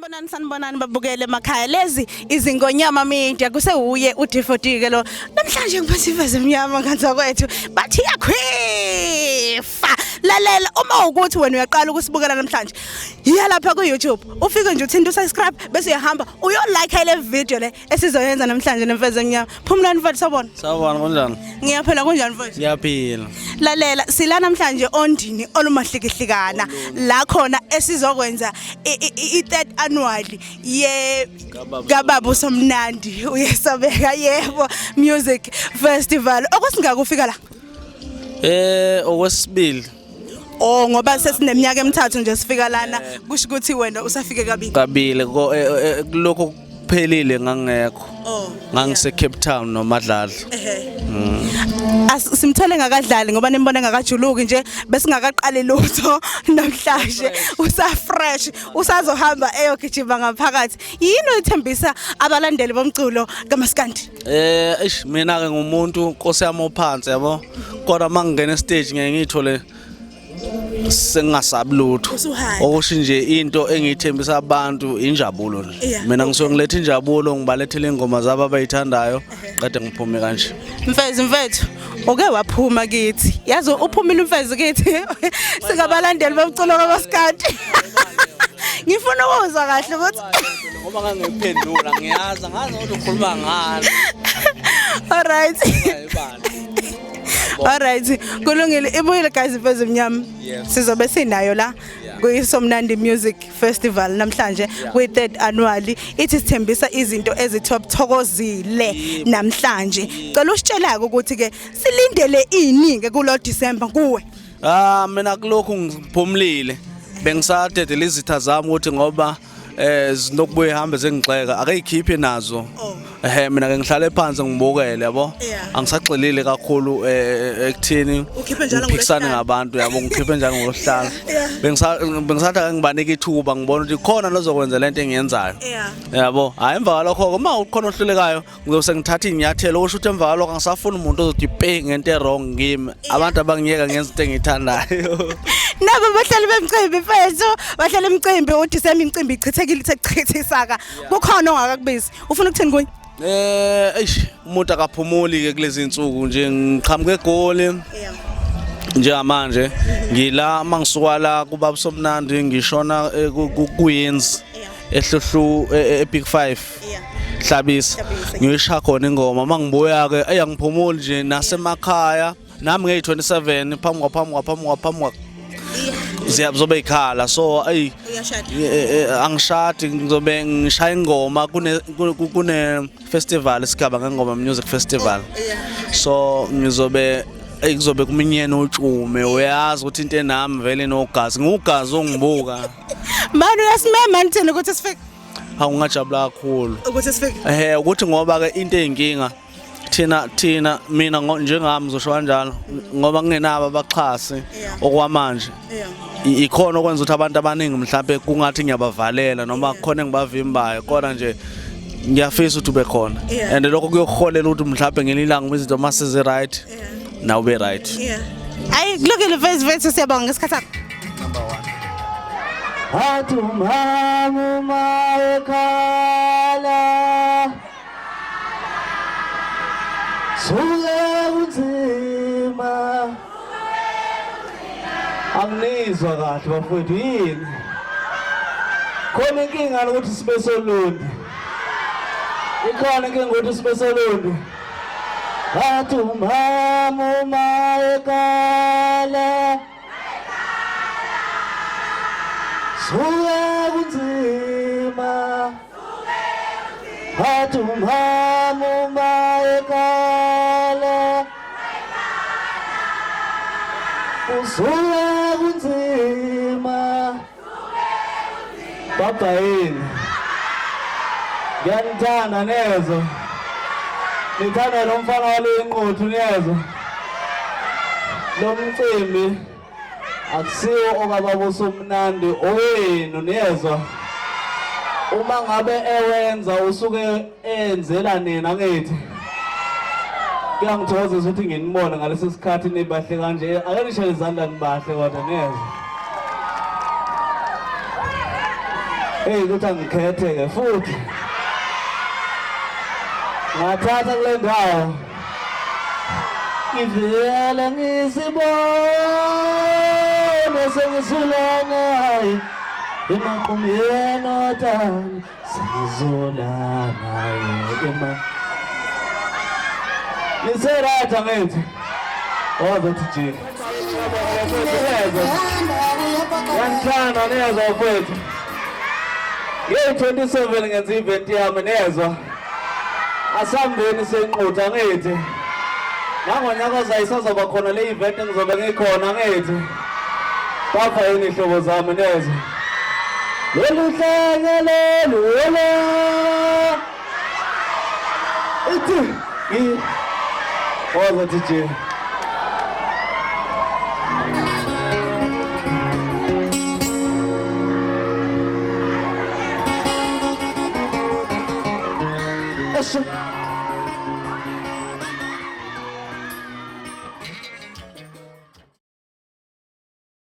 Sanibonani babukele emakhaya lezi izingonyama media kusewuye uDifodike lo namhlanje ngiphathe iveze emnyama kanza kwethu bathi yakhwifa lalela uma ukuthi wena uyaqala ukusibukela namhlanje yiya lapha ku YouTube ufike nje uthinta usubscribe bese uyahamba uyo like le video le esizoyenza namhlanje nemfeze emnyama phumlani mfowethu sawubona kunjani ngiyaphela kunjani mfowethu siyaphila lalela sila namhlanje ondini olumahlikihlikana la khona esizokwenza i-third annual ye Gababu Somnandi uyesabeka yebo music festival okusingakufika la okwesibili ngoba sesineminyaka emithathu nje sifika lana kusho ukuthi wena usafike kabili lokho kuphelile ngangekho ngangise Cape Town noMadlala simthole ngakadlali ngoba nimbone ngakajuluki nje bese ngakaqali lutho namhlanje usa fresh usazohamba eyogijima ngaphakathi yini uyithembisa abalandeli bomculo kaMaskandi mina ke ngumuntu Nkosi yami ophansi yabo kodwa mangingena stage ngeke ngithole sengasabi lutho okusho nje into engiyithembisa abantu injabulo nje mina ngisuke ngilethe injabulo ngibalethele ingoma zabo abayithandayo kade ngiphume kanje mfethu oke waphuma kithi yazi uphumile umfezi kithi sikabalandeli bomculo kaMaskandi ngifuna ukuzwa kahle ukuthi ngoba ngangiphendula ngazi ukuthi ukhuluma ngani Alright kulungile ibuyile guys imfeze emnyama sizobe sinayo la kuyiSomnandi Music Festival namhlanje kwi-third annual ithi sithembisa izinto ezithokozile namhlanje cela usitshela ukuthi ke silindele iningi kulo December kuwe mina kulokhu ngiphumlile bengisadedela izitha zami ukuthi ngoba zinokubuye hambe zengixeka akayikhiphe nazo mina ke ngihlale phansi ngibukele yabo angisaxelile kakhulu ekuthini uphikisana ngabantu yabo ngikhiphe njalo ngosihlala bengisathi ngibanike ithuba ngibona ukuthi khona lozokwenza lento engiyenzayo yabo hayi emva kwalokho uma ukhona ohlulekayo ngizose ngithatha inyathelo okusho ukuthi emva kwalokho angisafuni umuntu ozothi pe ngento wrong ngimi abantu abangiyeka ngenza into engiyithandayo nabo bahlala bemcimbi mfethu bahlala emcimbi uDisemba imicimbi ichithekile ichithisa kukhona ongakakubizi ufuna ukuthini kunye umuntu akaphumuli ke kulezi insuku nje ngiqhamuke egoli njengamanje ngila mangisuka la kuBaba Somnandi ngishona kuyenzi ehlohlu eBig 5 Hlabisa ngiyisha khona ingoma mangibuya ke ayangiphumuli nje nasemakhaya nami nge27 phambi ziyazobe ikhala so angishadi ngizobe ngishaya ingoma kune festival esigaba ngengoma music festival so kuzobe kuminyene utshume uyazi ukuthi into enami vele nogazi ngugazi ongibuka manje uyasimema nithini ukuthi sifike awungajabula kakhulu ukuthi sifike ukuthi ngoba ke into eyinkinga thina mina njengami ngizosho kanjalo ngoba kungenabo abaxhasi okwamanje ikhona okwenza ukuthi abantu abaningi mhlawumbe kungathi ngiyabavalela noma khona engibavimbayo kodwa nje ngiyafisa ukuthi ube khona and lokho kuyokuholela ukuthi mhlawumbe ngelilanga izinto mase right na ube right ayi kulungile vese siyabonga ngesikhathi number 1 Atumhamu maekhala Sulebutima Angizwa kahle bafowethu yini khona inkinga ukuthi sibe solundi ikhona inkinga ukuthi sibe solundi Atumhamu maekhala Sulebutima Atumhamu maekhala Usuya kunzima Baba yini Ngiyanithanda nezo Ngithanda lo mfana wale inqothu nezo Lo mcimbi akusiwo okaBaba Somnandi owenu nezo uma ngabe ewenza usuke enzela nina ngithi Kuyangithokozisa ukuthi nginibone ngalesi sikhathi nibahle kanje ake nishaye izandla nibahle kodwa neze ukuthi angikhethe-ke futhi ngathatha kule ndawo ngivele ngisibone sengisulanaye emaqumeni otani sengizolanaye ngiserayitha ngithi ozothi jini yanithanda niyezwa kwethu ngeyi-27 ngenza i-event yami niyezwa asambeni senqutha ngithi nangonyaka ozayo isazoba khona le event engizobe ngikhona ngithi bapha yini ihlobo zami niyezwa lolu hlanga lolu wena ithi ozothi jini Yes, sir.